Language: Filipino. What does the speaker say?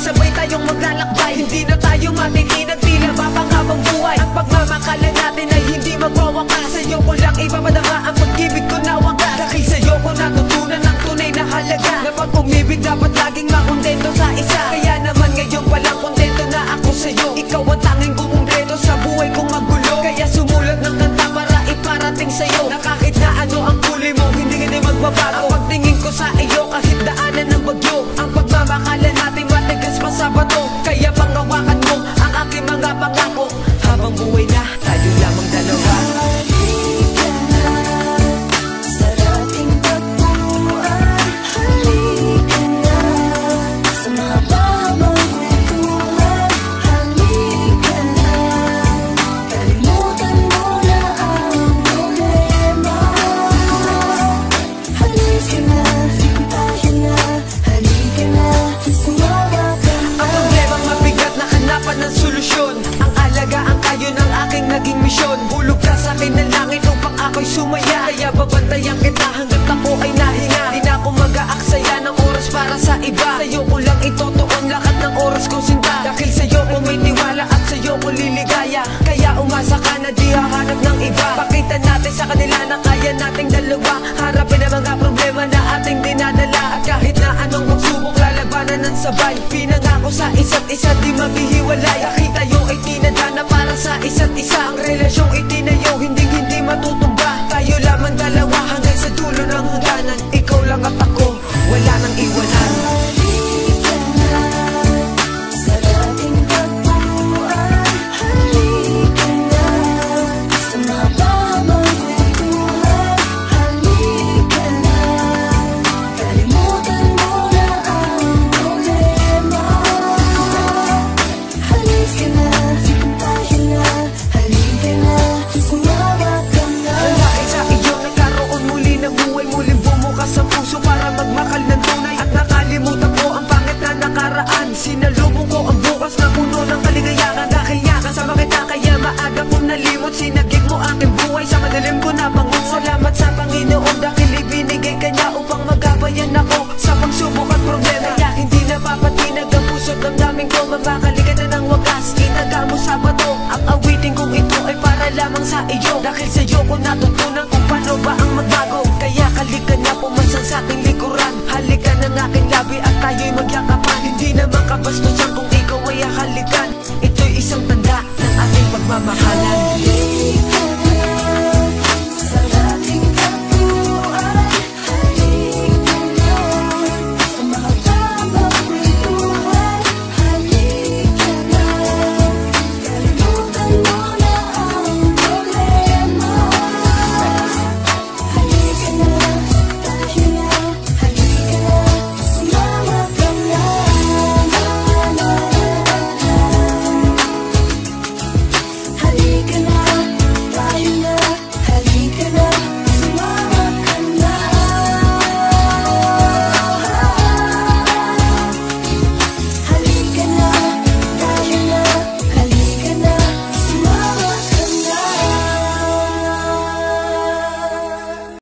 sabay tayong maglalakbay. Hindi na tayo matitinag, tila mapanghabang buhay. Ang pagmamakalan natin ay hindi magwawakas. Sa'yo ko lang ipapadama ang pag-ibig ko na wagas. Dahil sa'yo ko natutunan ng tunay na halaga, na pag umibig dapat laging makontento sa isa. Kaya naman ngayon palang kontento na ako sa'yo. Ikaw ang tanging kumumpleto sa buhay kong magulo. Kaya sumulat ng kanta para iparating sa'yo, na kahit na ano ang kulay mo, hindi ka din magbabago. Ang pagtingin ko sa iyo kahit daanan ng bagyo, ang pagmamakalan natin matigas pa sa bato. Kaya pangawakan mo ang aking mga pangako, habang buhay na tayo lamang dalawa. Naging misyon, hulog ka sa akin ng langit upang ako'y sumaya. Kaya babantayan kita hanggat ako ay nahinga. Di na ako mag-aaksaya ng oras para sa iba. Sa'yo ko lang itotoon lahat ng oras kong sinta. Dahil sa'yo ko may tiwala at sa'yo ko liligaya. Kaya umasa ka na di hahanap ng iba. Pakita natin sa kanila na kaya nating dalawa harapin ang mga problema na ating dinadala. At kahit na anong magsubok lalabanan ng sabay. Pinangako sa isa't isa di maghihiwalay. Kahit tayo ay tinadana para sa isa't isa. Ang relasyong itinayo hindi matutumba. Tayo lamang dalawa hanggang sa dulo ng hangganan. Ikaw lang at ako, wala nang iwanan. Sinalubong ko ang bukas na puno ng kaligayahan. Dahil nga kasama kita kaya maaga kong nalimot. Sinagip mo aking buhay sa madilim ko na bangon. Salamat sa Panginoon dahil ibinigay ka niya upang magabayan ako sa pagsubok at problema. Kaya hindi napapatinag ang puso't damdamin ko. Mamakalikan na ng wagas, inaga mo sa bato. Ang awitin kong ito ay para lamang sa iyo. Dahil sa iyo ko natutunan kung paano ba ang magbago. Kaya kalikan na pumansang sa aking likuran. Halikan ng aking labi at tayo'y magyakapan. Hindi naman kabastusan kung ikaw ay halikan. Ito'y isang tanda ng ating pagmamahalan.